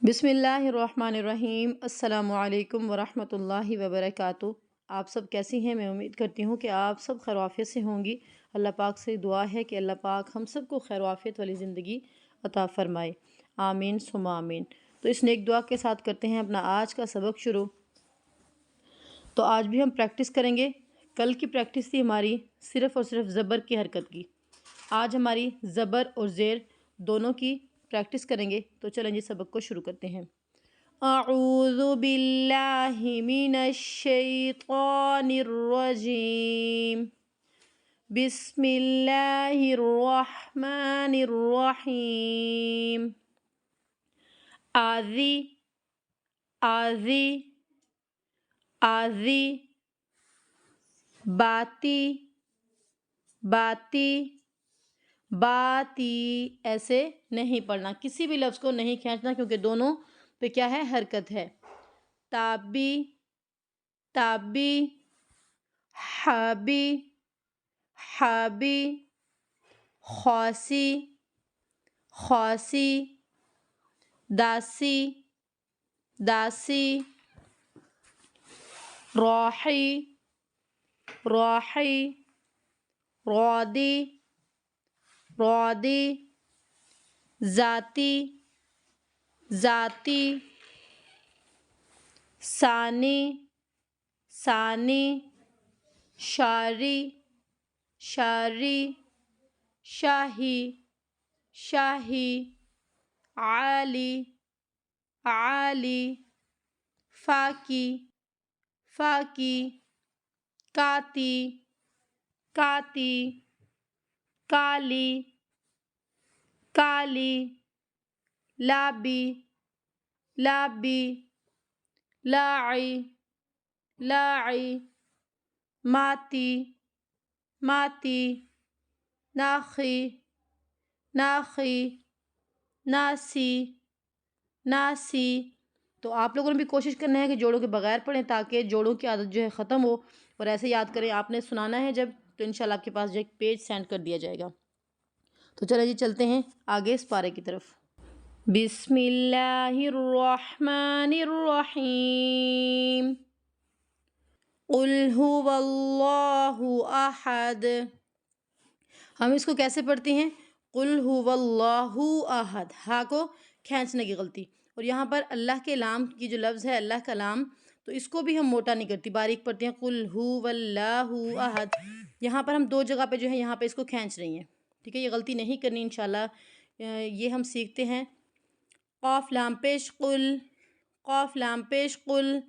بسم اللہ الرحمن الرحیم۔ السلام علیکم ورحمۃ اللہ وبرکاتہ۔ آپ سب کیسی ہیں؟ میں امید کرتی ہوں کہ آپ سب خیر و عافیت سے ہوں گی۔ اللہ پاک سے دعا ہے کہ اللہ پاک ہم سب کو خیر و عافیت والی زندگی عطا فرمائے، آمین ثم آمین۔ تو اس نیک دعا کے ساتھ کرتے ہیں اپنا آج کا سبق شروع۔ تو آج بھی ہم پریکٹس کریں گے۔ کل کی پریکٹس تھی ہماری صرف اور صرف زبر کی حرکت کی۔ آج ہماری زبر اور زیر دونوں کی پریکٹس کریں گے۔ تو چلیں جی سبق کو شروع کرتے ہیں۔ اعوذ باللہ من الشیطان الرجیم، بسم اللہ الرحمن الرحیم۔ آذی آذی آذی، باتی باتی باتی، ایسے نہیں پڑھنا، کسی بھی لفظ کو نہیں کھینچنا کیونکہ دونوں پہ کیا ہے؟ حرکت ہے۔ تابی تابی، حابی حابی، خاصی خاصی، داسی داسی، راحی راحی، رادی رادی، ذاتی ذاتی، ثانی ثانی، شاری شاری، شاہی شاہی، عالی عالی، فاکی فاکی، کاتی کاتی، کالی کالی، لابی لابی، لاعی لاعی، ماتی ماتی، ناخی ناخی، ناسی ناسی۔ تو آپ لوگوں نے بھی کوشش کرنا ہے کہ جوڑوں کے بغیر پڑھیں تاکہ جوڑوں کی عادت جو ہے ختم ہو، اور ایسے یاد کریں۔ آپ نے سنانا ہے جب تو انشاءاللہ آپ کے پاس جو ایک پیج سینڈ کر دیا جائے گا۔ تو چلیں جی چلتے ہیں آگے اس پارے کی طرف۔ بسم اللہ الرحمن الرحیم، قل هو اللہ احد۔ ہم اس کو کیسے پڑھتے ہیں؟ قل هو اللہ احد، ہا کو کھینچنے کی غلطی۔ اور یہاں پر اللہ کے لام کی جو لفظ ہے، اللہ کا لام، تو اس کو بھی ہم موٹا نہیں کرتی، باریک پڑھتے ہیں۔ قل هو اللہ احد، یہاں پر ہم دو جگہ پہ جو ہے یہاں پہ اس کو کھینچ رہی ہیں، ٹھیک ہے؟ یہ غلطی نہیں کرنی انشاءاللہ۔ یہ ہم سیکھتے ہیں۔ قاف لام پیش قل، قاف لام پیش قل،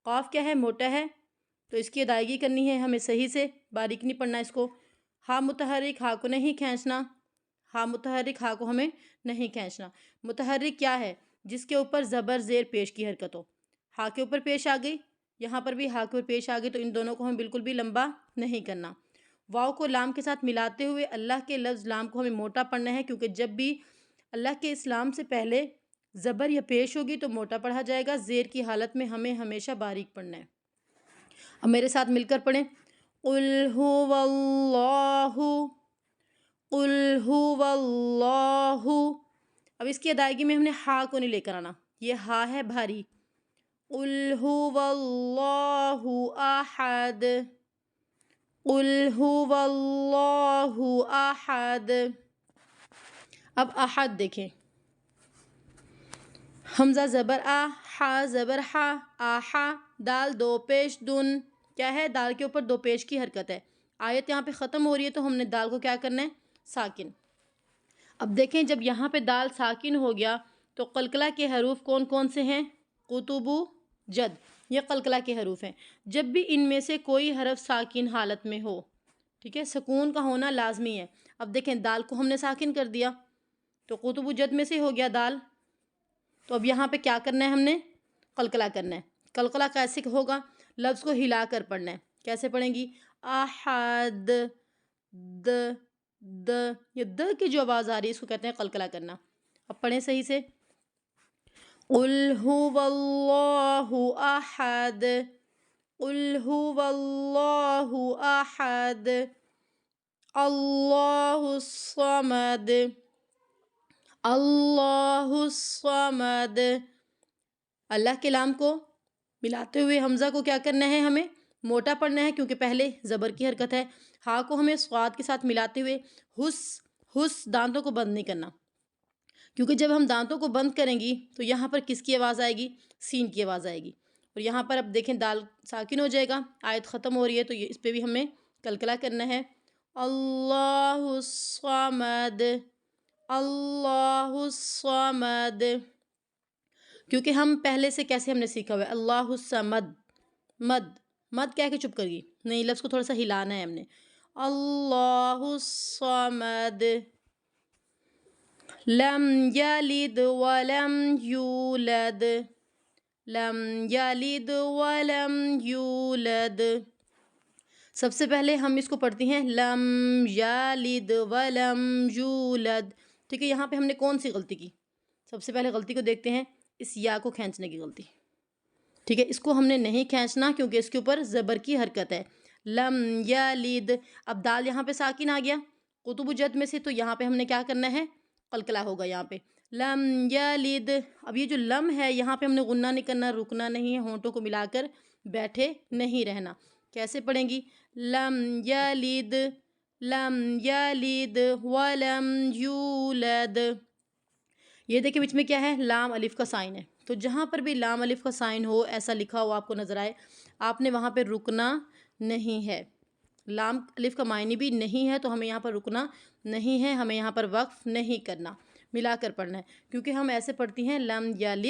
قاف کیا ہے؟ موٹا ہے، تو اس کی ادائیگی کرنی ہے ہمیں صحیح سے، باریک نہیں پڑھنا اس کو۔ ہا متحرک، ہا کو نہیں کھینچنا، ہا متحرک، ہا کو ہمیں نہیں کھینچنا۔ متحرک کیا ہے؟ جس کے اوپر زبر زیر پیش کی حرکت ہو۔ ہا کے اوپر پیش آ گئی، یہاں پر بھی ہا کے اوپر پیش آ گئی، تو ان دونوں کو ہمیں بالکل بھی لمبا نہیں کرنا۔ واو کو لام کے ساتھ ملاتے ہوئے اللہ کے لفظ لام کو ہمیں موٹا پڑھنا ہے، کیونکہ جب بھی اللہ کے اس لام سے پہلے زبر یا پیش ہوگی تو موٹا پڑھا جائے گا، زیر کی حالت میں ہمیں ہمیشہ باریک پڑھنا ہے۔ اب میرے ساتھ مل کر پڑھیں۔ قل هو اللہ، قل هو اللہ۔ اب اس کی ادائیگی میں ہم نے ہا کو نہیں لے کر آنا، یہ ہا ہے بھاری۔ قل هو اللہ احد، قل هو اللہ احد۔ اب احد دیکھیں، حمزہ زبر آ، ہا زبر ہا، آہا، دال دو پیش دن، کیا ہے؟ دال کے اوپر دو پیش کی حرکت ہے۔ آیت یہاں پہ ختم ہو رہی ہے تو ہم نے دال کو کیا کرنا ہے؟ ساکن۔ اب دیکھیں جب یہاں پہ دال ساکن ہو گیا تو قلقلہ کے حروف کون کون سے ہیں؟ قطب، جد، یہ قلقلہ کے حروف ہیں۔ جب بھی ان میں سے کوئی حرف ساکن حالت میں ہو، ٹھیک ہے، سکون کا ہونا لازمی ہے۔ اب دیکھیں دال کو ہم نے ساکن کر دیا تو قطب جد میں سے ہو گیا دال، تو اب یہاں پہ کیا کرنا ہے؟ ہم نے قلقلہ کرنا ہے۔ قلقلہ کیسے ہوگا؟ لفظ کو ہلا کر پڑھنا ہے۔ کیسے پڑھیں گی؟ احد، د د، یہ د کی جو آواز آ رہی ہے اس کو کہتے ہیں قلقلہ کرنا۔ اب پڑھیں صحیح سے۔ قل هو اللہ احد، قل هو اللہ احد، اللہ الصمد، اللہ الصمد، اللہ کے لام کو ملاتے ہوئے حمزہ کو کیا کرنا ہے، ہمیں موٹا پڑھنا ہے کیونکہ پہلے زبر کی حرکت ہے۔ ہا کو ہمیں صاد کے ساتھ ملاتے ہوئے ہس دانتوں کو بند نہیں کرنا، کیونکہ جب ہم دانتوں کو بند کریں گی تو یہاں پر کس کی آواز آئے گی، سین کی آواز آئے گی۔ اور یہاں پر اب دیکھیں دال ساکن ہو جائے گا، آیت ختم ہو رہی ہے تو اس پہ بھی ہمیں قلقلہ کرنا ہے۔ اللہ الصمد، اللہ الصمد، کیونکہ ہم پہلے سے کیسے ہم نے سیکھا ہوا ہے اللہ الصمد، مد کہہ کے چپ کر گئی نہیں، لفظ کو تھوڑا سا ہلانا ہے ہم نے۔ اللہ الصمد لم یلد ولم یولد، لم یلد ولم یولد۔ سب سے پہلے ہم اس کو پڑھتے ہیں لم یلد ولم یولد، ٹھیک ہے۔ یہاں پہ ہم نے کون سی غلطی کی، سب سے پہلے غلطی کو دیکھتے ہیں، اس یا کو کھینچنے کی غلطی، ٹھیک ہے۔ اس کو ہم نے نہیں کھینچنا کیونکہ اس کے اوپر زبر کی حرکت ہے، لم یلد۔ اب دال یہاں پہ ساکن آ گیا قطب جد میں سے، تو یہاں پہ ہم نے کیا کرنا ہے، قلقلہ ہوگا یہاں پہ لم یلد۔ اب یہ جو لم ہے یہاں پہ ہم نے غنہ نہیں کرنا، رکنا نہیں ہے، ہونٹوں کو ملا کر بیٹھے نہیں رہنا۔ کیسے پڑھیں گی، لم یلد، لم یلد ولم یولد۔ یہ دیکھیں بیچ میں کیا ہے، لام الف کا سائن ہے، تو جہاں پر بھی لام الف کا سائن ہو، ایسا لکھا ہو آپ کو نظر آئے، آپ نے وہاں پہ رکنا نہیں ہے۔ لام الف کا معنی بھی نہیں ہے تو ہمیں یہاں پر رکنا نہیں ہے، ہمیں یہاں پر وقف نہیں کرنا، ملا کر پڑھنا ہے، کیونکہ ہم ایسے پڑھتی ہیں لم یلد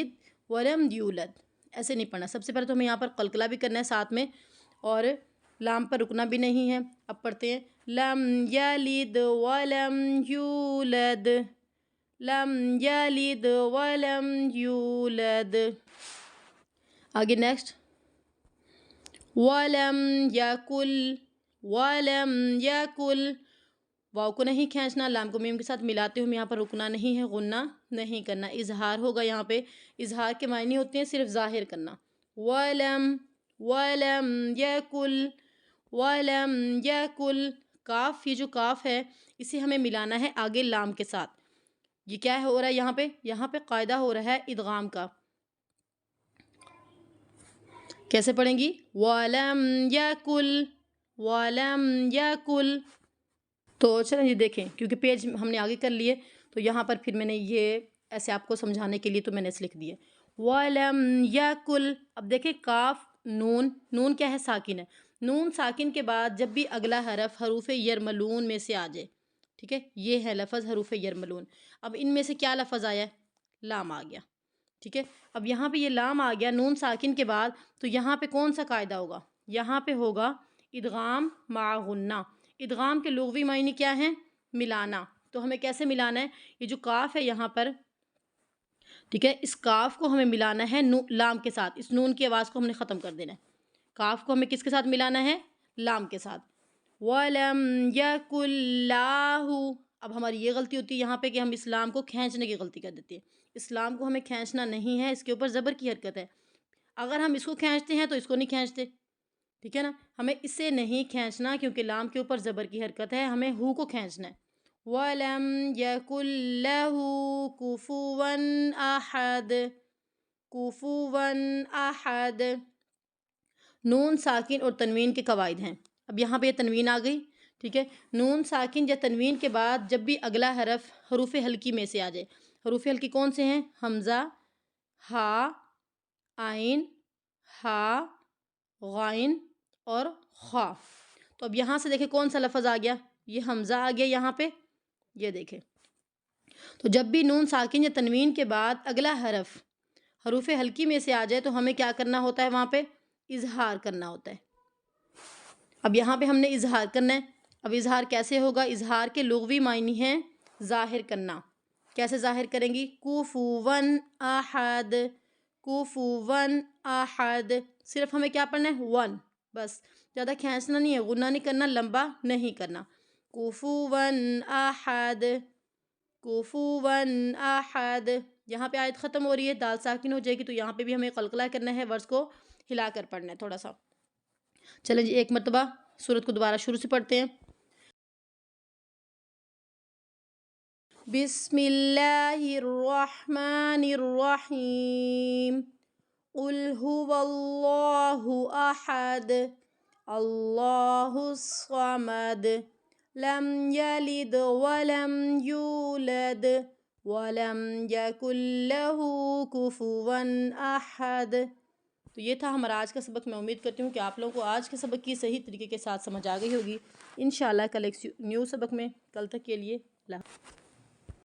ولم یولد، ایسے نہیں پڑھنا۔ سب سے پہلے تو ہمیں یہاں پر قلقلہ بھی کرنا ہے ساتھ میں، اور لام پر رکنا بھی نہیں ہے۔ اب پڑھتے ہیں لم یلد ولم یولد، لم یلد ولم یولد۔ آگے نیکسٹ، ولم یکل، ولم یکل، واو کو نہیں کھینچنا، لام کو میم کے ساتھ ملاتے ہوئے یہاں پر رکنا نہیں ہے، غنہ نہیں کرنا، اظہار ہوگا یہاں پہ۔ اظہار کے معنی ہوتے ہیں صرف ظاہر کرنا، ولم، ولم یکل، ولم یکل۔ کاف، یہ جو کاف ہے اسے ہمیں ملانا ہے آگے لام کے ساتھ۔ یہ کیا ہو رہا ہے یہاں پہ، یہاں پہ قاعدہ ہو رہا ہے ادغام کا۔ کیسے پڑھیں گی، وَلَمْ يَكُلْ، وَلَمْ يَكُلْ۔ تو چلیں یہ دیکھیں، کیونکہ پیج ہم نے آگے کر لیے تو یہاں پر پھر میں نے یہ ایسے آپ کو سمجھانے کے لیے تو میں نے اس لکھ دیے وَلَمْ يَكُلْ۔ اب دیکھیں کاف، نون، نون کیا ہے، ساکن ہے۔ نون ساکن کے بعد جب بھی اگلا حرف حروف یرملون میں سے آ جائے، ٹھیک ہے، یہ ہے لفظ حروف یرملون۔ اب ان میں سے کیا لفظ آیا ہے، لام آ گیا، ٹھیک ہے۔ اب یہاں پہ یہ لام آ گیا نون ساکن کے بعد، تو یہاں پہ کون سا قاعدہ ہوگا، یہاں پہ ہوگا ادغام مع غنہ۔ ادغام کے لغوی معنی کیا ہیں، ملانا۔ تو ہمیں کیسے ملانا ہے، یہ جو کاف ہے یہاں پر، ٹھیک ہے، اس کاف کو ہمیں ملانا ہے لام کے ساتھ، اس نون کی آواز کو ہم نے ختم کر دینا ہے۔ کاف کو ہمیں کس کے ساتھ ملانا ہے، لام کے ساتھ۔ وَلَمْ يَكُلْ لَهُ۔ اب ہماری یہ غلطی ہوتی ہے یہاں پہ کہ ہم اسلام کو کھینچنے کی غلطی کر دیتے ہیں۔ اسلام کو ہمیں کھینچنا نہیں ہے، اس کے اوپر زبر کی حرکت ہے۔ اگر ہم اس کو کھینچتے ہیں تو اس کو نہیں کھینچتے، ٹھیک ہے نا، ہمیں اسے نہیں کھینچنا کیونکہ لام کے اوپر زبر کی حرکت ہے، ہمیں ہو کو کھینچنا ہے۔ وَلَمْ يَكُلْ لَهُ كُفُوًا أَحَدٌ، كُفُوًا أَحَدٌ۔ نون ساکن اور تنوین کے قواعد ہیں۔ اب یہاں پہ یہ تنوین آ گئی، ٹھیک ہے۔ نون ساکن یا تنوین کے بعد جب بھی اگلا حرف حروف ہلکی میں سے آ جائے، حروف ہلکی کون سے ہیں، حمزہ، ہا، عین، ہا، غائن اور خا۔ تو اب یہاں سے دیکھیں کون سا لفظ آ گیا، یہ حمزہ آ گیا یہاں پہ، یہ دیکھیں۔ تو جب بھی نون ساکن یا تنوین کے بعد اگلا حرف حروف ہلکی میں سے آ جائے تو ہمیں کیا کرنا ہوتا ہے، وہاں پہ اظہار کرنا ہوتا ہے۔ اب یہاں پہ ہم نے اظہار کرنا ہے۔ اب اظہار کیسے ہوگا، اظہار کے لغوی معنی ہیں ظاہر کرنا۔ کیسے ظاہر کریں گی، کفواً احد، کفواً احد۔ صرف ہمیں کیا پڑھنا ہے، ون، بس، زیادہ کھینچنا نہیں ہے، غنہ نہیں کرنا، لمبا نہیں کرنا۔ کفواً احد، کفواً احد۔ یہاں پہ آیت ختم ہو رہی ہے، دال ساکن ہو جائے گی تو یہاں پہ بھی ہمیں قلقلہ کرنا ہے، ورس کو ہلا کر پڑھنا ہے تھوڑا سا۔ چلیں جی ایک مرتبہ سورت کو دوبارہ شروع سے پڑھتے ہیں۔ بسم اللہ الرحمن الرحیم، قل هو اللہ احد اللہ الصمد لم یلد ولم یولد ولم یکن لہ کفوا احد۔ تو یہ تھا ہمارا آج کا سبق۔ میں امید کرتی ہوں کہ آپ لوگوں کو آج کے سبق کی صحیح طریقے کے ساتھ سمجھ آ گئی ہوگی۔ انشاءاللہ کل ایک نیو سبق میں، کل تک کے لیے اللہ۔